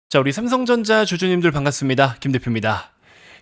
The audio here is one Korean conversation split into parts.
자, 우리 삼성전자 주주님들 반갑습니다. 김 대표입니다.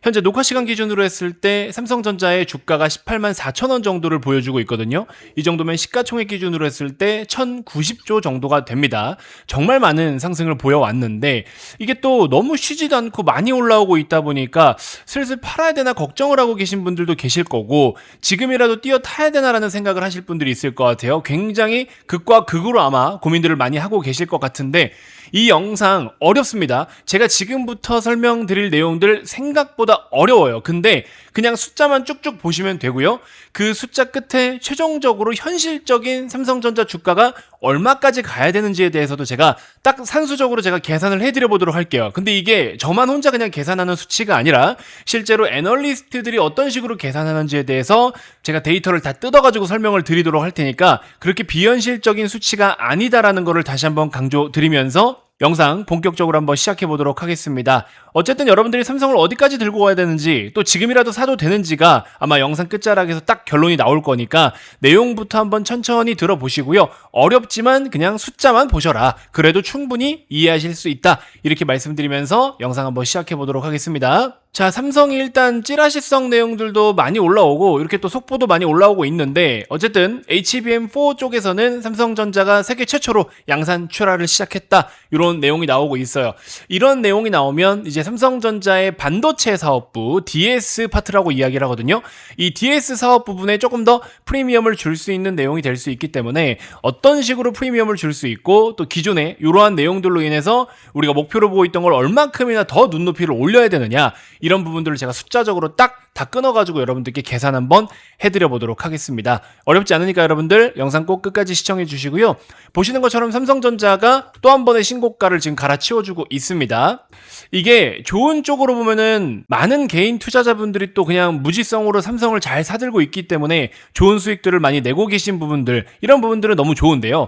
현재 녹화 시간 기준으로 했을 때 삼성전자의 주가가 18만 4천 원 정도를 보여주고 있거든요. 이 정도면 시가총액 기준으로 했을 때 1090조 정도가 됩니다. 정말 많은 상승을 보여왔는데 이게 또 너무 쉬지도 않고 많이 올라오고 있다 보니까 슬슬 팔아야 되나 걱정을 하고 계신 분들도 계실 거고, 지금이라도 뛰어 타야 되나라는 생각을 하실 분들이 있을 것 같아요. 굉장히 극과 극으로 아마 고민들을 많이 하고 계실 것 같은데, 이 영상 어렵습니다. 제가 지금부터 설명드릴 내용들 생각보다 어려워요. 근데 그냥 숫자만 쭉쭉 보시면 되고요. 그 숫자 끝에 최종적으로 현실적인 삼성전자 주가가 얼마까지 가야 되는지에 대해서도 제가 딱 산수적으로 제가 계산을 해드려 보도록 할게요. 근데 이게 저만 혼자 그냥 계산하는 수치가 아니라 실제로 애널리스트들이 어떤 식으로 계산하는지에 대해서 제가 데이터를 다 뜯어가지고 설명을 드리도록 할 테니까 그렇게 비현실적인 수치가 아니다라는 거를 다시 한번 강조드리면서 영상 본격적으로 한번 시작해 보도록 하겠습니다. 어쨌든 여러분들이 삼성을 어디까지 들고 가야 되는지, 또 지금이라도 사도 되는지가 아마 영상 끝자락에서 딱 결론이 나올 거니까 내용부터 한번 천천히 들어보시고요. 어렵지만 그냥 숫자만 보셔라. 그래도 충분히 이해하실 수 있다. 이렇게 말씀드리면서 영상 한번 시작해 보도록 하겠습니다. 자, 삼성이 일단 찌라시성 내용들도 많이 올라오고 이렇게 또 속보도 많이 올라오고 있는데, 어쨌든 HBM4 쪽에서는 삼성전자가 세계 최초로 양산 출하를 시작했다, 이런 내용이 나오고 있어요. 이런 내용이 나오면 이제 삼성전자의 반도체 사업부 DS 파트라고 이야기를 하거든요. 이 DS 사업 부분에 조금 더 프리미엄을 줄 수 있는 내용이 될 수 있기 때문에 어떤 식으로 프리미엄을 줄 수 있고, 또 기존에 이러한 내용들로 인해서 우리가 목표로 보고 있던 걸 얼만큼이나 더 눈높이를 올려야 되느냐, 이런 부분들을 제가 숫자적으로 딱 다 끊어가지고 여러분들께 계산 한번 해드려 보도록 하겠습니다. 어렵지 않으니까 여러분들 영상 꼭 끝까지 시청해 주시고요. 보시는 것처럼 삼성전자가 또 한 번의 신고가를 지금 갈아치워주고 있습니다. 이게 좋은 쪽으로 보면은 많은 개인 투자자분들이 또 그냥 무지성으로 삼성을 잘 사들고 있기 때문에 좋은 수익들을 많이 내고 계신 부분들, 이런 부분들은 너무 좋은데요.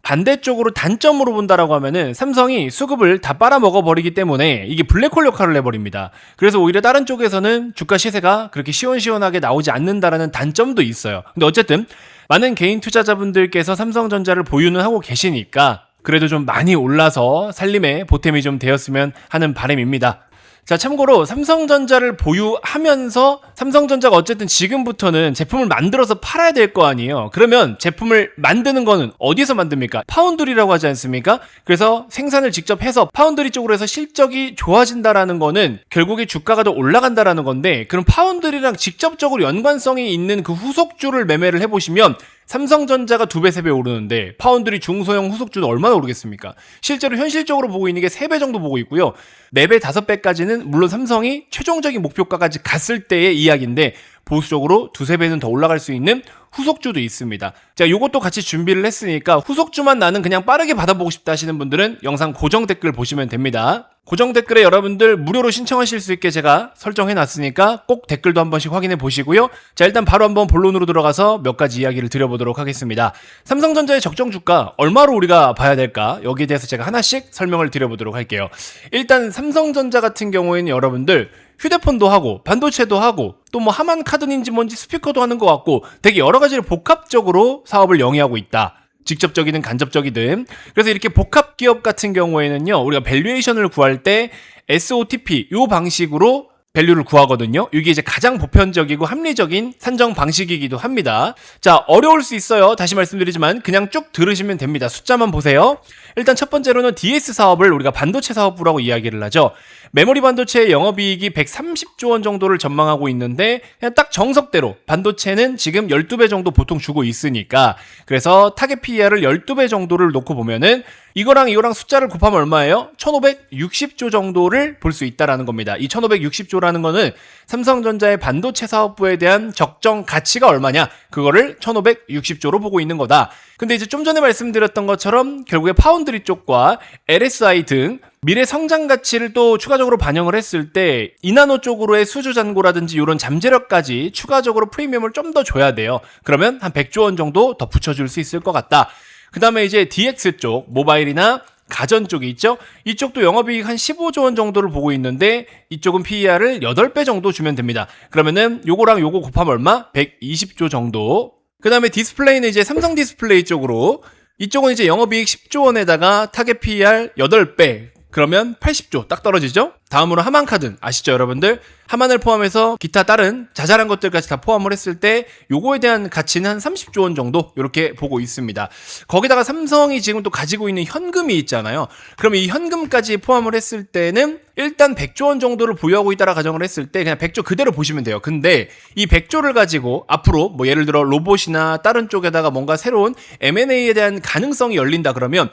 반대쪽으로 단점으로 본다라고 하면은 삼성이 수급을 다 빨아먹어 버리기 때문에 이게 블랙홀 역할을 해버립니다. 그래서 오히려 다른 쪽에서는 주가 시세가 그렇게 시원시원하게 나오지 않는다라는 단점도 있어요. 근데 어쨌든 많은 개인 투자자분들께서 삼성전자를 보유는 하고 계시니까 그래도 좀 많이 올라서 살림에 보탬이 좀 되었으면 하는 바람입니다. 자, 참고로 삼성전자를 보유하면서 삼성전자가 어쨌든 지금부터는 제품을 만들어서 팔아야 될 거 아니에요. 그러면 제품을 만드는 거는 어디서 만듭니까? 파운드리라고 하지 않습니까? 그래서 생산을 직접 해서 파운드리 쪽으로 해서 실적이 좋아진다라는 거는 결국에 주가가 더 올라간다라는 건데, 그럼 파운드리랑 직접적으로 연관성이 있는 그 후속주를 매매를 해보시면 삼성전자가 2배, 3배 오르는데 파운드리 중소형 후속주는 얼마나 오르겠습니까? 실제로 현실적으로 보고 있는 게 3배 정도 보고 있고요. 4배, 5배까지는 물론 삼성이 최종적인 목표가까지 갔을 때의 이야기인데, 보수적으로 2, 3배는 더 올라갈 수 있는 후속주도 있습니다. 자, 요것도 같이 준비를 했으니까 후속주만 나는 그냥 빠르게 받아보고 싶다 하시는 분들은 영상 고정 댓글 보시면 됩니다. 고정 댓글에 여러분들 무료로 신청하실 수 있게 제가 설정해 놨으니까 꼭 댓글도 한 번씩 확인해 보시고요. 자, 일단 바로 한번 본론으로 들어가서 몇 가지 이야기를 드려보도록 하겠습니다. 삼성전자의 적정 주가 얼마로 우리가 봐야 될까? 여기에 대해서 제가 하나씩 설명을 드려보도록 할게요. 일단 삼성전자 같은 경우에는 여러분들 휴대폰도 하고 반도체도 하고 또 뭐 하만 카드인지 뭔지 스피커도 하는 것 같고 되게 여러 가지를 복합적으로 사업을 영위하고 있다. 직접적이든 간접적이든. 그래서 이렇게 복합 기업 같은 경우에는요, 우리가 밸류에이션을 구할 때 SOTP 요 방식으로 밸류를 구하거든요. 이게 이제 가장 보편적이고 합리적인 산정 방식이기도 합니다. 자, 어려울 수 있어요. 다시 말씀드리지만 그냥 쭉 들으시면 됩니다. 숫자만 보세요. 일단 첫 번째로는 DS 사업을 우리가 반도체 사업부라고 이야기를 하죠. 메모리 반도체의 영업이익이 130조 원 정도를 전망하고 있는데, 그냥 딱 정석대로 반도체는 지금 12배 정도 보통 주고 있으니까, 그래서 타겟 PER을 12배 정도를 놓고 보면은 이거랑 숫자를 곱하면 얼마예요? 1560조 정도를 볼 수 있다라는 겁니다. 이 1560조라는 거는 삼성전자의 반도체 사업부에 대한 적정 가치가 얼마냐, 그거를 1560조로 보고 있는 거다. 근데 이제 좀 전에 말씀드렸던 것처럼 결국에 파운드리 쪽과 LSI 등 미래 성장 가치를 또 추가적으로 반영을 했을 때 이나노 쪽으로의 수주 잔고라든지 이런 잠재력까지 추가적으로 프리미엄을 좀 더 줘야 돼요. 그러면 한 100조 원 정도 더 붙여줄 수 있을 것 같다. 그 다음에 이제 DX 쪽, 모바일이나 가전 쪽이 있죠. 이쪽도 영업이익 한 15조 원 정도를 보고 있는데 이쪽은 PER을 8배 정도 주면 됩니다. 그러면은 요거랑 요거 곱하면 얼마? 120조 정도. 그 다음에 디스플레이는 이제 삼성 디스플레이 쪽으로, 이쪽은 이제 영업이익 10조 원에다가 타겟 PER 8배, 그러면 80조 딱 떨어지죠? 다음으로 하만카드 아시죠 여러분들? 하만을 포함해서 기타 다른 자잘한 것들까지 다 포함을 했을 때 요거에 대한 가치는 한 30조 원 정도 이렇게 보고 있습니다. 거기다가 삼성이 지금 또 가지고 있는 현금이 있잖아요. 그럼 이 현금까지 포함을 했을 때는 일단 100조 원 정도를 보유하고 있다라 가정을 했을 때 그냥 100조 그대로 보시면 돼요. 근데 이 100조를 가지고 앞으로 뭐 예를 들어 로봇이나 다른 쪽에다가 뭔가 새로운 M&A에 대한 가능성이 열린다 그러면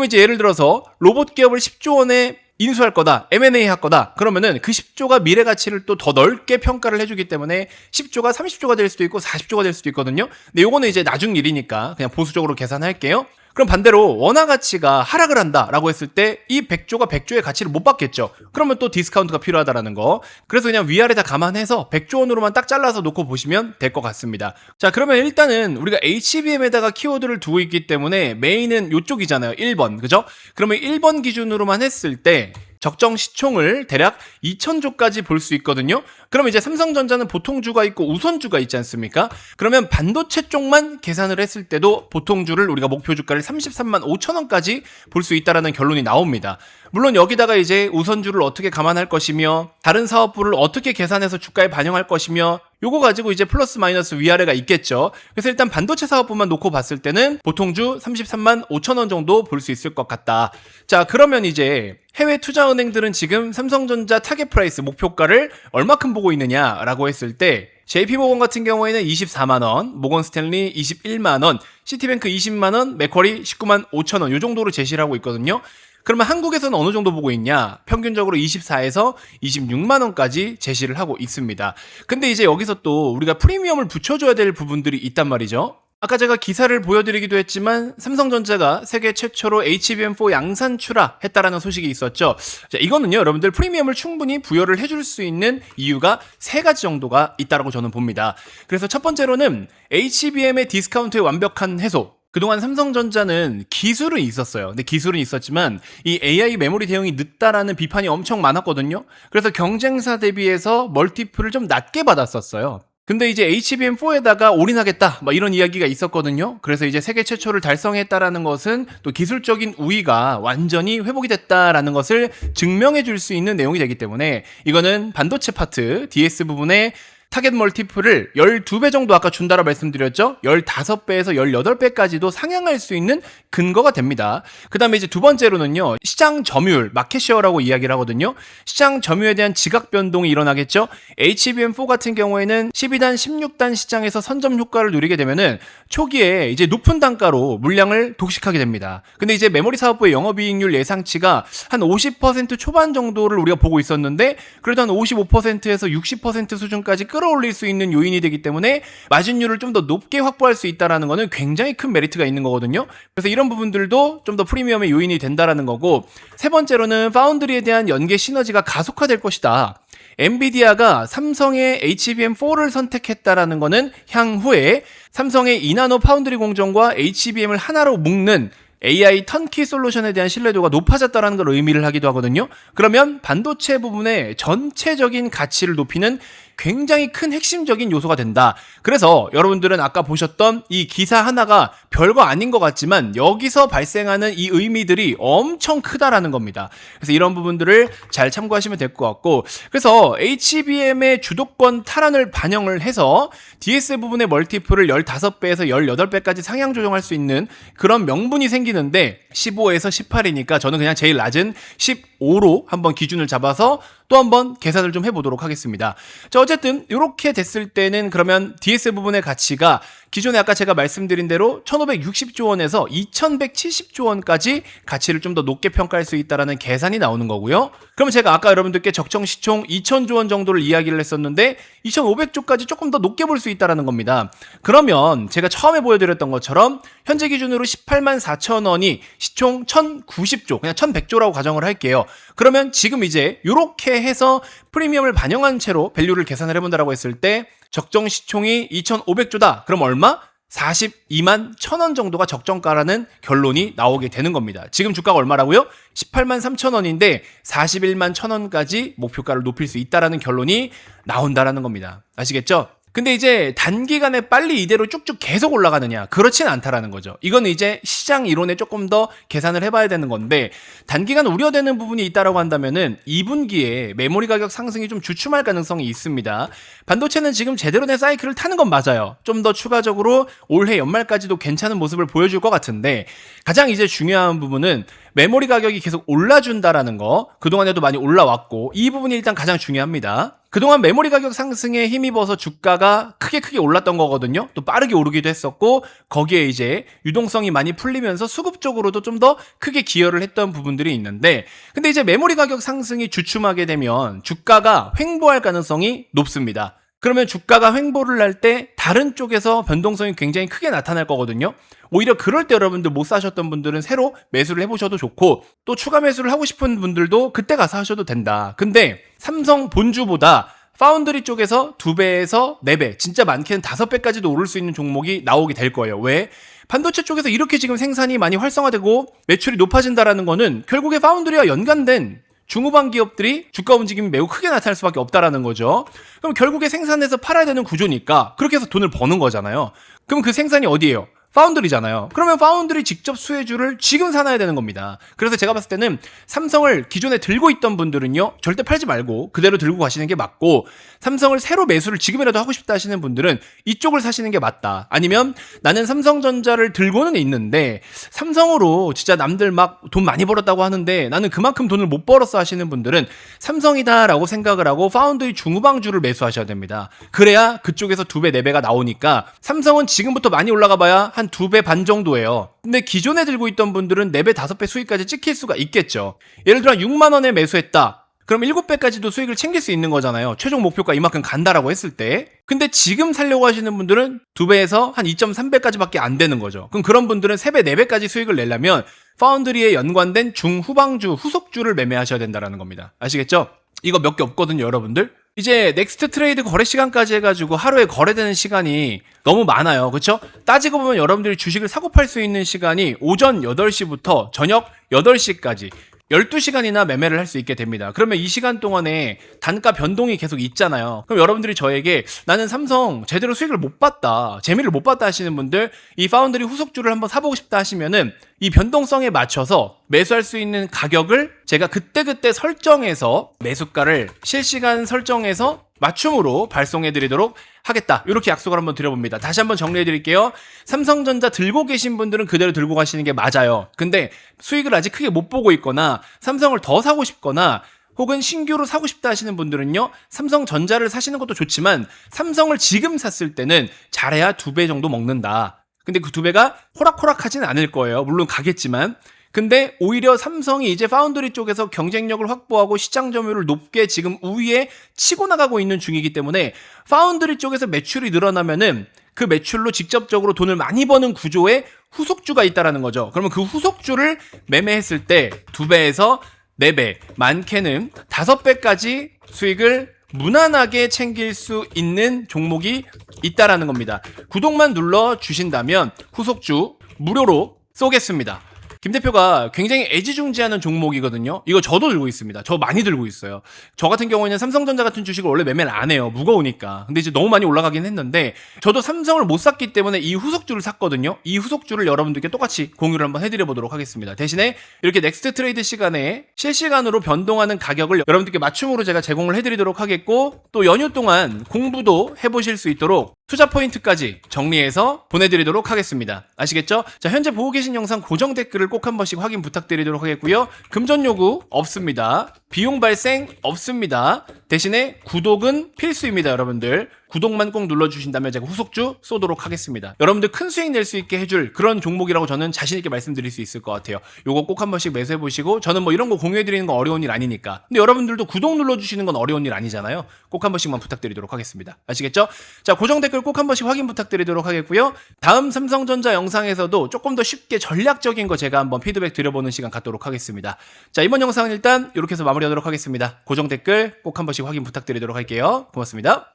이제 예를 들어서 로봇 기업을 10조 원에 인수할 거다, M&A 할 거다. 그러면은 그 10조가 미래 가치를 또 더 넓게 평가를 해주기 때문에 10조가 30조가 될 수도 있고 40조가 될 수도 있거든요. 근데 요거는 이제 나중 일이니까 그냥 보수적으로 계산할게요. 그럼 반대로 원화 가치가 하락을 한다라고 했을 때 이 100조가 100조의 가치를 못 받겠죠. 그러면 또 디스카운트가 필요하다라는 거. 그래서 그냥 위아래 다 감안해서 100조 원으로만 딱 잘라서 놓고 보시면 될 것 같습니다. 자, 그러면 일단은 우리가 HBM에다가 키워드를 두고 있기 때문에 메인은 요쪽이잖아요. 1번. 그죠? 그러면 1번 기준으로만 했을 때 적정 시총을 대략 2,000조까지 볼 수 있거든요. 그럼 이제 삼성전자는 보통주가 있고 우선주가 있지 않습니까? 그러면 반도체 쪽만 계산을 했을 때도 보통주를 우리가 목표 주가를 33만 5천 원까지 볼 수 있다라는 결론이 나옵니다. 물론 여기다가 이제 우선주를 어떻게 감안할 것이며 다른 사업부를 어떻게 계산해서 주가에 반영할 것이며 요거 가지고 이제 플러스 마이너스 위아래가 있겠죠. 그래서 일단 반도체 사업부만 놓고 봤을 때는 보통주 33만 5천 원 정도 볼 수 있을 것 같다. 자, 그러면 이제 해외 투자은행들은 지금 삼성전자 타겟 프라이스 목표가를 얼마큼 보고 있느냐라고 했을 때 JP모건 같은 경우에는 24만원, 모건스탠리 21만원, 시티뱅크 20만원, 맥쿼리 19만 5천원 요 정도로 제시를 하고 있거든요. 그러면 한국에서는 어느 정도 보고 있냐? 평균적으로 24에서 26만원까지 제시를 하고 있습니다. 근데 이제 여기서 또 우리가 프리미엄을 붙여줘야 될 부분들이 있단 말이죠. 아까 제가 기사를 보여드리기도 했지만 삼성전자가 세계 최초로 HBM4 양산 출하했다라는 소식이 있었죠. 자, 이거는요 여러분들 프리미엄을 충분히 부여를 해줄 수 있는 이유가 3가지 정도가 있다고 저는 봅니다. 그래서 첫 번째로는 HBM의 디스카운트의 완벽한 해소. 그동안 삼성전자는 기술은 있었어요. 근데 기술은 있었지만 이 AI 메모리 대응이 늦다라는 비판이 엄청 많았거든요. 그래서 경쟁사 대비해서 멀티플을 좀 낮게 받았었어요. 근데 이제 HBM4에다가 올인하겠다 막 이런 이야기가 있었거든요. 그래서 이제 세계 최초를 달성했다라는 것은 또 기술적인 우위가 완전히 회복이 됐다라는 것을 증명해 줄 수 있는 내용이 되기 때문에 이거는 반도체 파트 DS 부분에 타겟 멀티플을 12배 정도 아까 준다라 말씀드렸죠? 15배에서 18배까지도 상향할 수 있는 근거가 됩니다. 그 다음에 이제 두 번째로는요, 시장 점유율, 마켓쉐어라고 이야기를 하거든요. 시장 점유에 대한 지각 변동이 일어나겠죠? HBM4 같은 경우에는 12단, 16단 시장에서 선점 효과를 누리게 되면은 초기에 이제 높은 단가로 물량을 독식하게 됩니다. 근데 이제 메모리 사업부의 영업이익률 예상치가 한 50% 초반 정도를 우리가 보고 있었는데 그래도 한 55%에서 60% 수준까지 끌어올릴 수 있는 요인이 되기 때문에 마진율을 좀 더 높게 확보할 수 있다는 것은 굉장히 큰 메리트가 있는 거거든요. 그래서 이런 부분들도 좀 더 프리미엄의 요인이 된다는 거고, 세 번째로는 파운드리에 대한 연계 시너지가 가속화될 것이다. 엔비디아가 삼성의 HBM4를 선택했다라는 것은 향후에 삼성의 2나노 파운드리 공정과 HBM을 하나로 묶는 AI 턴키 솔루션에 대한 신뢰도가 높아졌다는 걸 의미를 하기도 하거든요. 그러면 반도체 부분의 전체적인 가치를 높이는 굉장히 큰 핵심적인 요소가 된다. 그래서 여러분들은 아까 보셨던 이 기사 하나가 별거 아닌 것 같지만 여기서 발생하는 이 의미들이 엄청 크다라는 겁니다. 그래서 이런 부분들을 잘 참고하시면 될 것 같고, 그래서 HBM의 주도권 탈환을 반영을 해서 DS 부분의 멀티플을 15배에서 18배까지 상향 조정할 수 있는 그런 명분이 생기는데 15에서 18이니까 저는 그냥 제일 낮은 15로 한번 기준을 잡아서 또 한번 계산을 좀 해보도록 하겠습니다. 자, 어쨌든 이렇게 됐을 때는 그러면 DS 부분의 가치가 기존에 아까 제가 말씀드린 대로 1560조 원에서 2170조 원까지 가치를 좀 더 높게 평가할 수 있다는 계산이 나오는 거고요. 그러면 제가 아까 여러분들께 적정 시총 2000조 원 정도를 이야기를 했었는데 2500조까지 조금 더 높게 볼 수 있다는 겁니다. 그러면 제가 처음에 보여드렸던 것처럼 현재 기준으로 18만 4천 원이 시총 1090조, 그냥 1100조라고 가정을 할게요. 그러면 지금 이제 이렇게 해서 프리미엄을 반영한 채로 밸류를 계산을 해본다라고 했을 때 적정 시총이 2500조다. 그럼 얼마? 42만 1000원 정도가 적정가라는 결론이 나오게 되는 겁니다. 지금 주가가 얼마라고요? 18만 3천 원인데 41만 1000원까지 목표가를 높일 수 있다라는 결론이 나온다라는 겁니다. 아시겠죠? 근데 이제 단기간에 빨리 이대로 쭉쭉 계속 올라가느냐? 그렇진 않다라는 거죠. 이건 이제 시장 이론에 조금 더 계산을 해봐야 되는 건데, 단기간 우려되는 부분이 있다라고 한다면은 2분기에 메모리 가격 상승이 좀 주춤할 가능성이 있습니다. 반도체는 지금 제대로 된 사이클을 타는 건 맞아요. 좀 더 추가적으로 올해 연말까지도 괜찮은 모습을 보여줄 것 같은데, 가장 이제 중요한 부분은 메모리 가격이 계속 올라준다라는 거, 그동안에도 많이 올라왔고, 이 부분이 일단 가장 중요합니다. 그동안 메모리 가격 상승에 힘입어서 주가가 크게 올랐던 거거든요. 또 빠르게 오르기도 했었고, 거기에 이제 유동성이 많이 풀리면서 수급 쪽으로도 좀 더 크게 기여를 했던 부분들이 있는데, 근데 이제 메모리 가격 상승이 주춤하게 되면 주가가 횡보할 가능성이 높습니다. 그러면 주가가 횡보를 할 때 다른 쪽에서 변동성이 굉장히 크게 나타날 거거든요. 오히려 그럴 때 여러분들 못 사셨던 분들은 새로 매수를 해보셔도 좋고, 또 추가 매수를 하고 싶은 분들도 그때 가서 하셔도 된다. 근데 삼성 본주보다 파운드리 쪽에서 2배에서 4배, 진짜 많게는 5배까지도 오를 수 있는 종목이 나오게 될 거예요. 왜? 반도체 쪽에서 이렇게 지금 생산이 많이 활성화되고 매출이 높아진다라는 거는 결국에 파운드리와 연관된 중후반 기업들이 주가 움직임이 매우 크게 나타날 수밖에 없다라는 거죠. 그럼 결국에 생산해서 팔아야 되는 구조니까 그렇게 해서 돈을 버는 거잖아요. 그럼 그 생산이 어디예요? 파운드리잖아요. 그러면 파운드리 직접 수혜주를 지금 사놔야 되는 겁니다. 그래서 제가 봤을 때는 삼성을 기존에 들고 있던 분들은요, 절대 팔지 말고 그대로 들고 가시는 게 맞고, 삼성을 새로 매수를 지금이라도 하고 싶다 하시는 분들은 이쪽을 사시는 게 맞다. 아니면 나는 삼성전자를 들고는 있는데 삼성으로 진짜 남들 막 돈 많이 벌었다고 하는데 나는 그만큼 돈을 못 벌었어 하시는 분들은 삼성이다라고 생각을 하고 파운드리 중후방주를 매수하셔야 됩니다. 그래야 그쪽에서 2배, 4배가 나오니까, 삼성은 지금부터 많이 올라가 봐야 한 2배 반 정도예요. 근데 기존에 들고 있던 분들은 4배, 5배 수익까지 찍힐 수가 있겠죠. 예를 들어 6만 원에 매수했다. 그럼 7배까지도 수익을 챙길 수 있는 거잖아요. 최종 목표가 이만큼 간다라고 했을 때. 근데 지금 살려고 하시는 분들은 2배에서 한 2.3배까지밖에 안 되는 거죠. 그럼 그런 분들은 3배, 4배까지 수익을 내려면 파운드리에 연관된 중후방주, 후속주를 매매하셔야 된다는 겁니다. 아시겠죠? 이거 몇 개 없거든요, 여러분들. 이제 넥스트 트레이드 거래 시간까지 해가지고 하루에 거래되는 시간이 너무 많아요. 그렇죠? 따지고 보면 여러분들이 주식을 사고 팔 수 있는 시간이 오전 8시부터 저녁 8시까지 12시간이나 매매를 할 수 있게 됩니다. 그러면 이 시간 동안에 단가 변동이 계속 있잖아요. 그럼 여러분들이 저에게 나는 삼성 제대로 수익을 못 봤다, 재미를 못 봤다 하시는 분들, 이 파운드리 후속주를 한번 사보고 싶다 하시면은 이 변동성에 맞춰서 매수할 수 있는 가격을 제가 그때그때 설정해서 매수가를 실시간 설정해서 맞춤으로 발송해드리도록 하겠다. 이렇게 약속을 한번 드려봅니다. 다시 한번 정리해드릴게요. 삼성전자 들고 계신 분들은 그대로 들고 가시는 게 맞아요. 근데 수익을 아직 크게 못 보고 있거나 삼성을 더 사고 싶거나 혹은 신규로 사고 싶다 하시는 분들은요, 삼성전자를 사시는 것도 좋지만 삼성을 지금 샀을 때는 잘해야 2배 정도 먹는다. 근데 그 2배가 호락호락하진 않을 거예요. 물론 가겠지만. 근데 오히려 삼성이 이제 파운드리 쪽에서 경쟁력을 확보하고 시장 점유율을 높게 지금 우위에 치고 나가고 있는 중이기 때문에 파운드리 쪽에서 매출이 늘어나면은 그 매출로 직접적으로 돈을 많이 버는 구조에 후속주가 있다라는 거죠. 그러면 그 후속주를 매매했을 때 2배에서 4배, 많게는 5배까지 수익을 무난하게 챙길 수 있는 종목이 있다라는 겁니다. 구독만 눌러 주신다면 후속주 무료로 쏘겠습니다. 김 대표가 굉장히 애지중지하는 종목이거든요. 이거 저도 들고 있습니다. 저 많이 들고 있어요. 저 같은 경우에는 삼성전자 같은 주식을 원래 매매를 안 해요. 무거우니까. 근데 이제 너무 많이 올라가긴 했는데 저도 삼성을 못 샀기 때문에 이 후속주를 샀거든요. 이 후속주를 여러분들께 똑같이 공유를 한번 해드려보도록 하겠습니다. 대신에 이렇게 넥스트 트레이드 시간에 실시간으로 변동하는 가격을 여러분들께 맞춤으로 제가 제공을 해드리도록 하겠고, 또 연휴 동안 공부도 해보실 수 있도록 투자 포인트까지 정리해서 보내드리도록 하겠습니다. 아시겠죠? 자, 현재 보고 계신 영상 고정 댓글을 꼭 한 번씩 확인 부탁드리도록 하겠고요. 금전 요구 없습니다. 비용 발생 없습니다. 대신에 구독은 필수입니다, 여러분들. 구독만 꼭 눌러주신다면 제가 후속주 쏘도록 하겠습니다. 여러분들 큰 수익 낼 수 있게 해줄 그런 종목이라고 저는 자신있게 말씀드릴 수 있을 것 같아요. 요거 꼭 한 번씩 매수해보시고, 저는 뭐 이런 거 공유해드리는 거 어려운 일 아니니까. 근데 여러분들도 구독 눌러주시는 건 어려운 일 아니잖아요. 꼭 한 번씩만 부탁드리도록 하겠습니다. 아시겠죠? 자, 고정 댓글 꼭 한 번씩 확인 부탁드리도록 하겠고요. 다음 삼성전자 영상에서도 조금 더 쉽게 전략적인 거 제가 한번 피드백 드려보는 시간 갖도록 하겠습니다. 자, 이번 영상은 일단 이렇게 해서 마무리하도록 하겠습니다. 고정 댓글 꼭 한 번씩 확인 부탁드리도록 할게요. 고맙습니다.